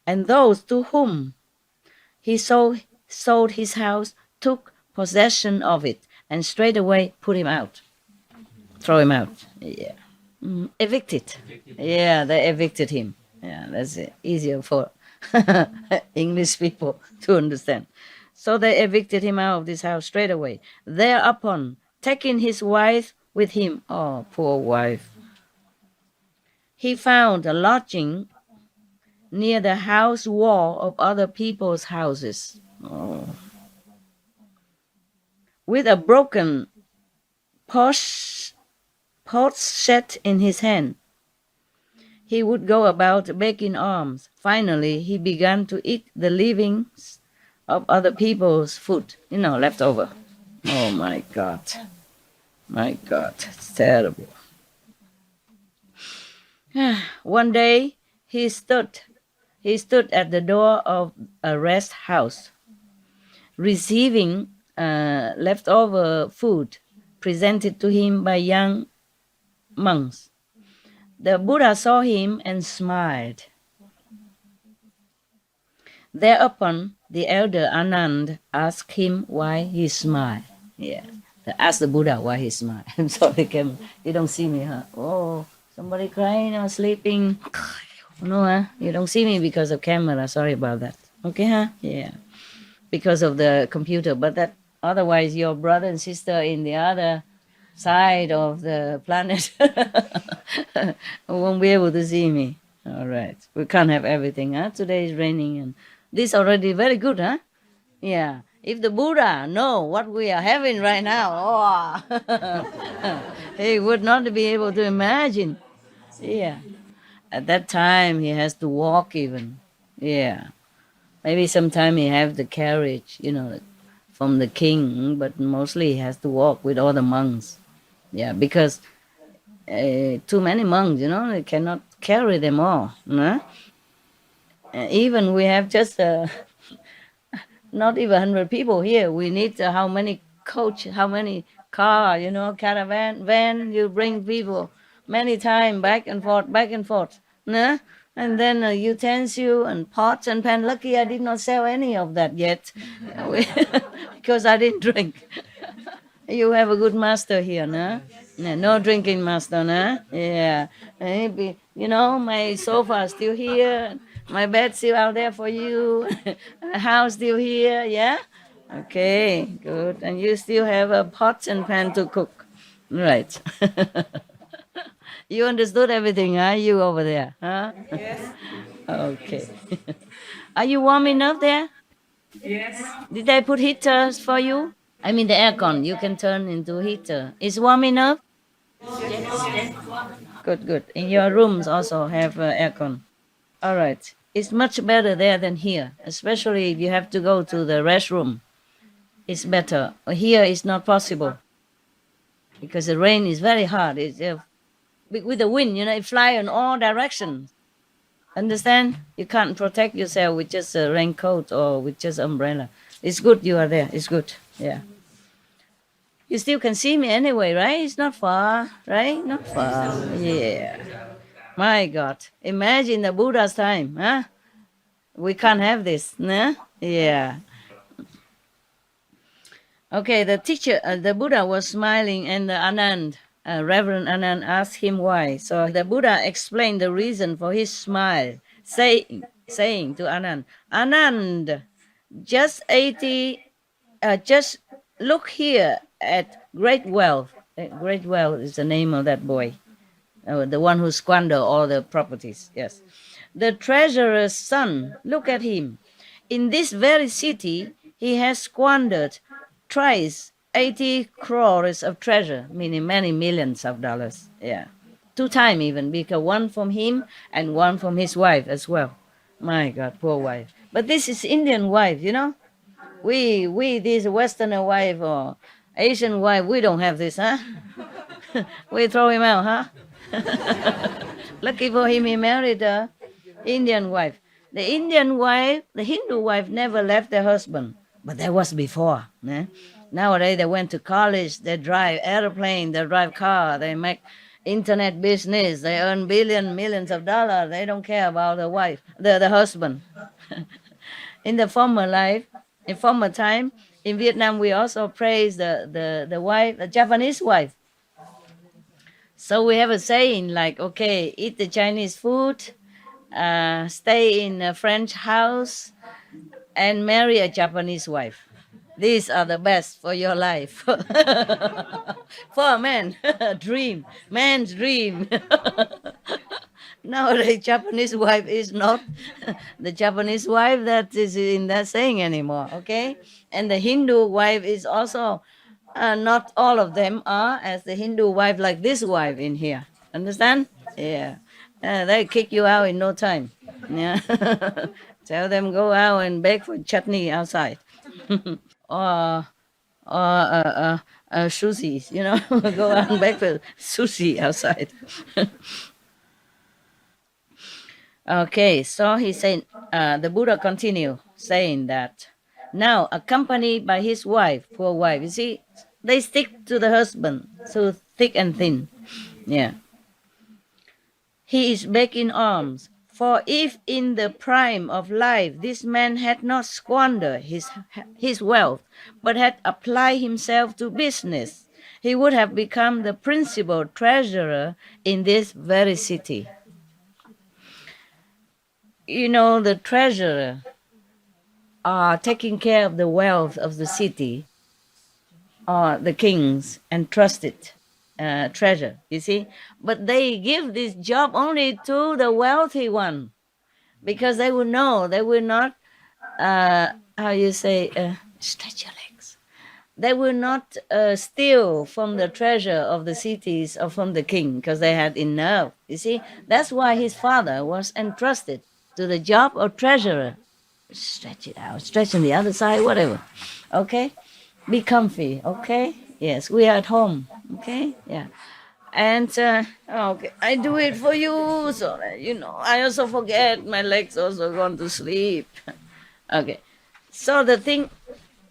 and those to whom he sold his house took possession of it and straightway put him out. Throw him out. Yeah. Evicted. Yeah, they evicted him. Yeah, that's easier for English people to understand. So they evicted him out of this house straight away. Thereupon, taking his wife with him, oh, poor wife, he found a lodging near the house wall of other people's houses. Oh. With a broken potsherd in his hand, he would go about begging alms. Finally, he began to eat the leavings of other people's food, leftover. Oh my God. My God, it's terrible. One day, he stood at the door of a rest house, receiving leftover food presented to him by young monks. The Buddha saw him and smiled. Thereupon, the elder Anand asked him why he smiled. Yeah, asked the Buddha why he smiled. I'm sorry, you don't see me, huh? Oh, somebody crying or sleeping. No, huh? You don't see me because of camera. Sorry about that. Okay, huh? Yeah, because of the computer. But that otherwise, your brother and sister in the other side of the planet won't be able to see me. All right, we can't have everything, huh? Today is raining, and this already very good, huh? Yeah. If the Buddha know what we are having right now, he would not be able to imagine. Yeah. At that time, he has to walk even. Yeah. Maybe sometime he have the carriage, from the king, but mostly he has to walk with all the monks. Yeah, because too many monks, they cannot carry them all. No? Even we have just not even 100 people here. We need how many coach, how many car, caravan, van, you bring people many times back and forth. No? And then utensil and pots and pan. Lucky I did not sell any of that yet because I didn't drink. You have a good master here, no? Yeah, no drinking master, no? Yeah. Maybe, my sofa is still here. My bed still out there for you. House still here, yeah? Okay, good. And you still have a pot and pan to cook. Right. You understood everything, huh? You over there, huh? Yes. Okay. Are you warm enough there? Yes. Did I put heaters for you? I mean the aircon. You can turn into heater. Is warm enough? Good, good. In your rooms also have aircon. All right. It's much better there than here, especially if you have to go to the restroom. It's better. Here it's not possible because the rain is very hard. It's with the wind, it fly in all directions. Understand? You can't protect yourself with just a raincoat or with just umbrella. It's good you are there. It's good. Yeah. You still can see me anyway, right? It's not far, right? Not far. Yeah. My God. Imagine the Buddha's time, huh? We can't have this, no? Yeah. Okay, the teacher, the Buddha was smiling, and the Anand, Reverend Anand, asked him why. So the Buddha explained the reason for his smile, saying to Anand, Anand, just look here at great wealth. Great wealth is the name of that boy, the one who squandered all the properties. Yes, the treasurer's son. Look at him. In this very city, he has squandered thrice 80 crores of treasure, meaning many millions of dollars. Yeah, 2 times even, because one from him and one from his wife as well. My God, poor wife. But this is Indian wife, We this Westerner wife or Asian wife, we don't have this, huh? We throw him out, huh? Lucky for him, he married a Indian wife. The Indian wife, the Hindu wife never left their husband, but that was before. Eh? Nowadays, they went to college, they drive airplane, they drive car, they make internet business, they earn millions of dollars. They don't care about the wife, the husband. In the former life, in former time, in Vietnam, we also praise the wife, the Japanese wife. So we have a saying like, okay, eat the Chinese food, stay in a French house, and marry a Japanese wife. These are the best for your life. For a man, dream, man's dream. Nowadays, Japanese wife is not the Japanese wife that is in that saying anymore, okay? And the Hindu wife is also, not all of them are as the Hindu wife like this wife in here. Understand? Yeah. They kick you out in no time. Yeah. Tell them go out and beg for chutney outside. or sushi, go out and beg for sushi outside. Okay, so he said, the Buddha continued saying that now, accompanied by his wife, poor wife, you see, they stick to the husband through thick and thin. Yeah. He is back in arms. For if in the prime of life this man had not squandered his wealth, but had applied himself to business, he would have become the principal treasurer in this very city. The treasurer are taking care of the wealth of the city, or the kings entrusted treasure, you see. But they give this job only to the wealthy one, because they will know, they will not, stretch your legs. They will not steal from the treasure of the cities or from the king, because they had enough, you see. That's why his father was entrusted to the job of treasurer. Stretch it out, stretch on the other side, whatever. Okay? Be comfy, okay? Yes, we are at home, okay? Yeah. And, okay, I do it for you, so that, I also forget, my legs also gone to sleep. Okay. So the thing,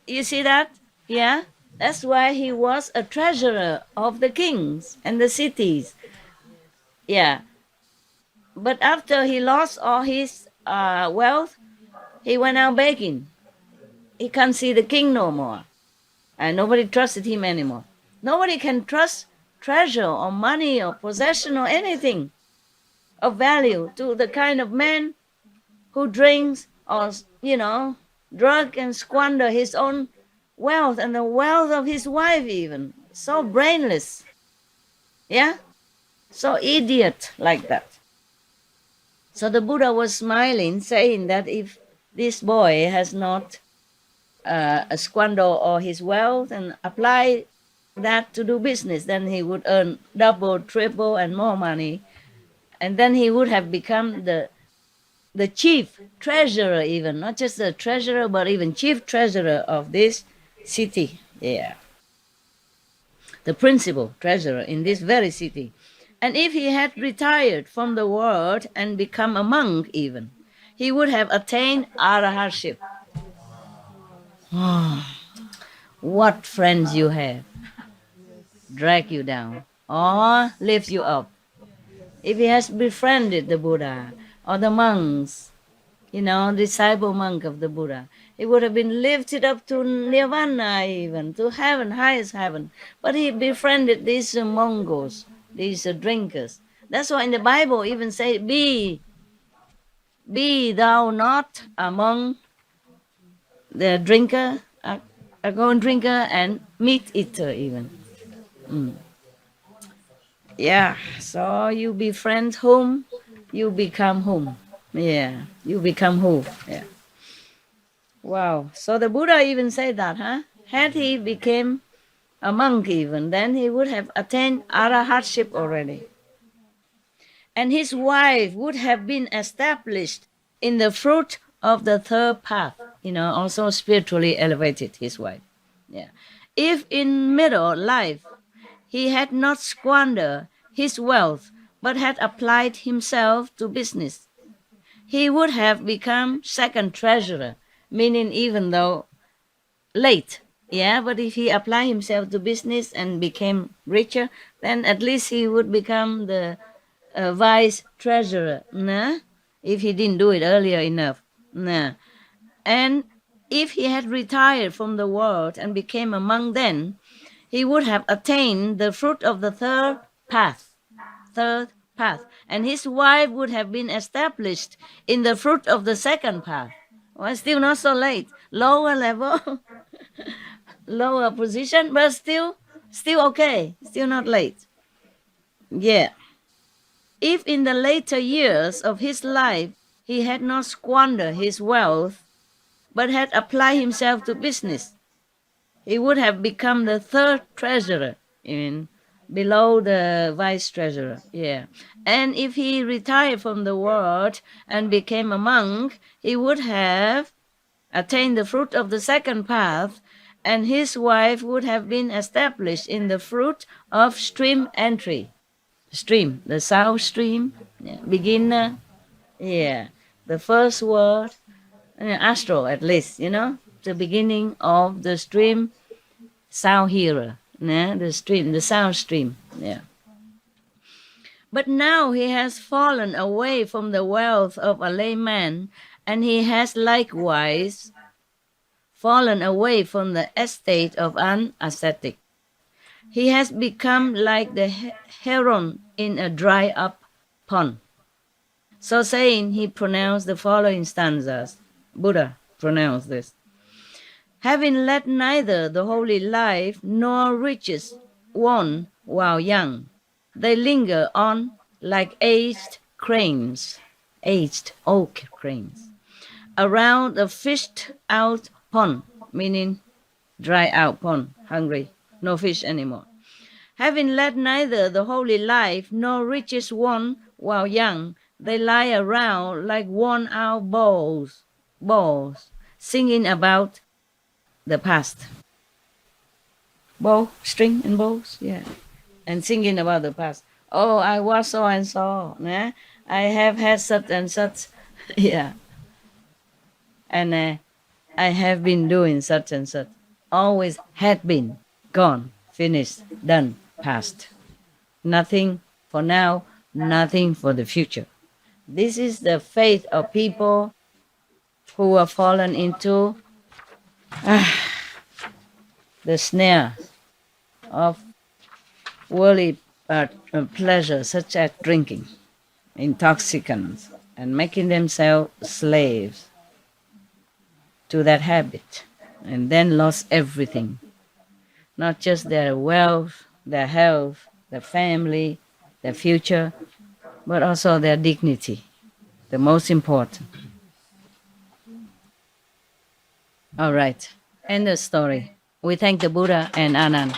you see that? Yeah? That's why he was a treasurer of the kings and the cities. Yeah. But after he lost all his wealth, he went out begging. He can't see the king no more. And nobody trusted him anymore. Nobody can trust treasure or money or possession or anything of value to the kind of man who drinks or, drug and squander his own wealth and the wealth of his wife even. So brainless. Yeah? So idiot like that. So the Buddha was smiling, saying that if this boy has not squander all his wealth and apply that to do business, then he would earn double, triple, and more money. And then he would have become the chief treasurer even, not just the treasurer, but even chief treasurer of this city. Yeah. The principal treasurer in this very city. And if he had retired from the world and become a monk even, he would have attained arahatship. What friends you have. Drag you down or lift you up. If he has befriended the Buddha or the monks, disciple monk of the Buddha, he would have been lifted up to nirvana even, to heaven, highest heaven. But he befriended these Mongols, these drinkers. That's why in the Bible even say, be thou not among the drinker, a going drinker and meat eater even. Yeah, so you befriend whom, you become whom. Yeah, you become who. Yeah. Wow. So the Buddha even said that, huh? Had he became a monk even, then he would have attained arahatship already. And his wife would have been established in the fruit of the third path, also spiritually elevated, his wife. Yeah. If in middle life he had not squandered his wealth, but had applied himself to business, he would have become second treasurer, meaning even though late. Yeah, but if he applied himself to business and became richer, then at least he would become the vice treasurer. Nah? If he didn't do it earlier enough. Nah. And if he had retired from the world and became a monk then, he would have attained the fruit of the third path. path, and his wife would have been established in the fruit of the second path. Well, still not so late. Lower level, lower position, but still okay. Still not late. Yeah. If in the later years of his life he had not squandered his wealth, but had applied himself to business, he would have become the third treasurer, below the vice treasurer. Yeah. And if he retired from the world and became a monk, he would have attained the fruit of the second path, and his wife would have been established in the fruit of stream entry. Stream, the south stream, yeah. Beginner, yeah. The first word, astro at least, the beginning of the stream, sound hearer, yeah? The stream, the sound stream, yeah. But now he has fallen away from the wealth of a layman, and he has likewise fallen away from the estate of an ascetic. He has become like the heron in a dry-up pond. So saying, he pronounced the following stanzas. Buddha pronounced this. Having led neither the holy life nor riches won while young, they linger on like aged oak cranes, around a fished-out pond, meaning dry-out pond, hungry, no fish anymore. Having led neither the holy life nor riches won while young, they lie around like worn-out balls, singing about the past. Bow, string and bows, yeah. And singing about the past. Oh, I was so and so, né? I have had such and such, yeah. And I have been doing such and such. Always had been, gone, finished, done, past. Nothing for now, nothing for the future. This is the fate of people who have fallen into the snare of worldly pleasure, such as drinking, intoxicants, and making themselves slaves to that habit, and then lost everything. Not just their wealth, their health, their family, their future, but also their dignity, the most important. All right, end the story. We thank the Buddha and Anand.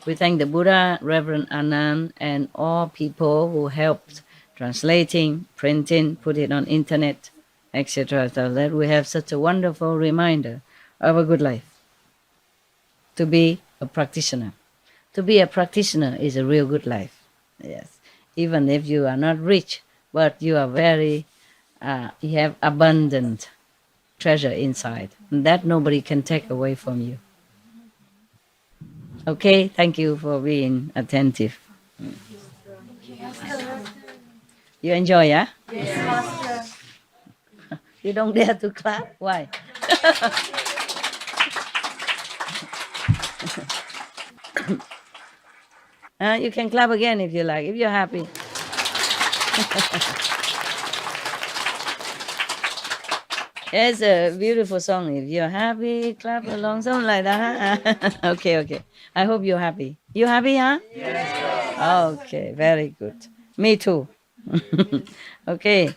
We thank the Buddha, Reverend Anand, and all people who helped translating, printing, put it on internet, etc. So that we have such a wonderful reminder of a good life. To be a practitioner. To be a practitioner is a real good life. Yes. Even if you are not rich, but you are very, you have abundant treasure inside. And that nobody can take away from you. Okay, thank you for being attentive. You enjoy, yeah? Yes, Master. You don't dare to clap? Why? You can clap again if you like, if you're happy. It's a beautiful song. If you're happy, clap along, something like that. Huh? Okay. I hope you're happy. You happy, huh? Yes. Okay, very good. Me too. Okay.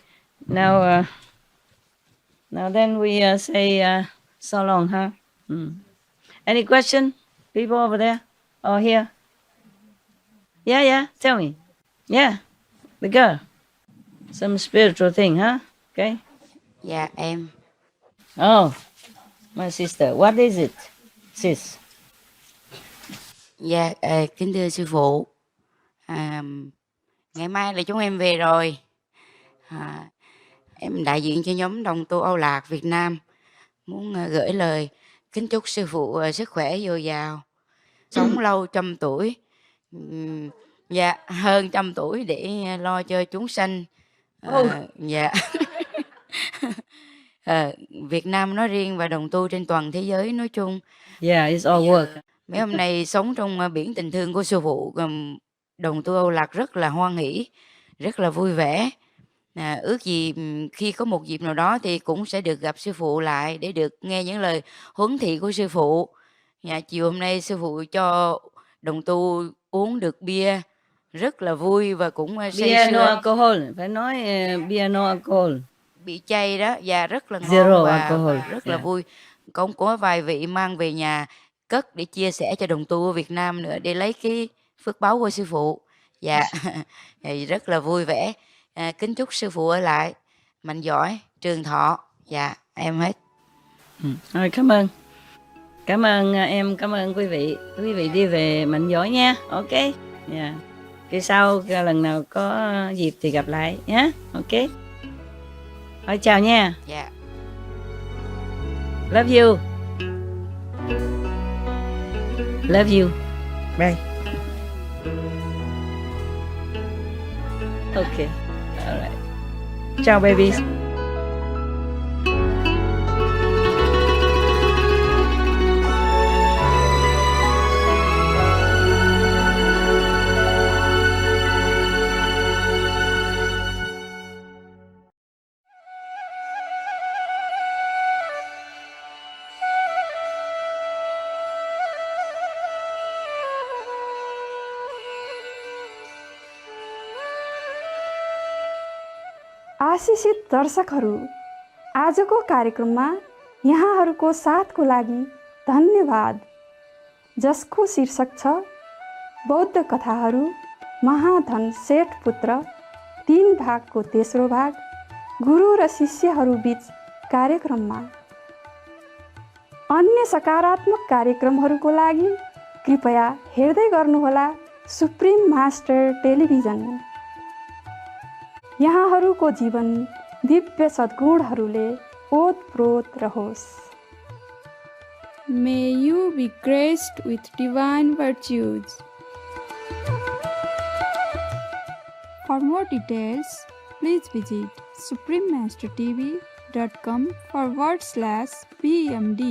Now then we say so long, huh? Any question? People over there or here? Yeah. Tell me. Yeah, the girl. Some spiritual thing, huh? Okay. Dạ em. Oh, my sister. What is it, sis? Dạ kính thưa sư phụ, ngày mai là chúng em về rồi. Em đại diện cho nhóm đồng tu Âu Lạc Việt Nam muốn gửi lời kính chúc sư phụ sức khỏe dồi dào, sống lâu 100 tuổi, dạ hơn 100 tuổi để lo cho chúng sanh. Dạ. Việt Nam nói riêng và đồng tu trên toàn thế giới nói chung. Yeah, it's all work. Mấy hôm nay sống trong biển tình thương của sư phụ, đồng tu Âu Lạc rất là hoan hỷ, rất là vui vẻ. Ước gì khi có một dịp nào đó thì cũng sẽ được gặp sư phụ lại để được nghe những lời huấn thị của sư phụ. Chiều hôm nay sư phụ cho đồng tu uống được bia, rất là vui và cũng say Beer no sưa. alcohol, phải nói beer no alcohol. Bị chay đó, và rất là ngon Zero và alcohol, rất là yeah. vui. Cũng có vài vị mang về nhà cất để chia sẻ cho đồng tu ở Việt Nam nữa, để lấy cái phước báu của sư phụ. Dạ, thì rất là vui vẻ. Kính chúc sư phụ ở lại mạnh giỏi, trường thọ. Dạ, em hết. Rồi, cảm ơn. Cảm ơn em, cảm ơn quý vị. Quý vị đi về mạnh giỏi nha. Ok. Yeah. Kỳ sau lần nào có dịp thì gặp lại nhé. Ok. Thôi chào nha. Dạ. Love you. Love you. Bye. Okay. All right. Ciao babies. आशिषित दर्शकहरू, आजको कार्यक्रममा यहाँहरूको साथको लागि धन्यवाद, जसको शीर्षक छ बौद्ध कथाहरू महाधन सेठ पुत्र 3 भागको तेस्रो भाग, गुरु र शिष्यहरू बीच कार्यक्रममा। अन्य सकारात्मक कार्यक्रमहरूको लागि कृपया हेर्दै गर्नुहोला सुप्रिम मास्टर टेलिभिजन। यहाँहरूको जीवन दिव्य सद्गुणहरूले ओतप्रोत रहोस्। May you be graced with divine virtues. For more details, please visit suprememastertv.com/PMD.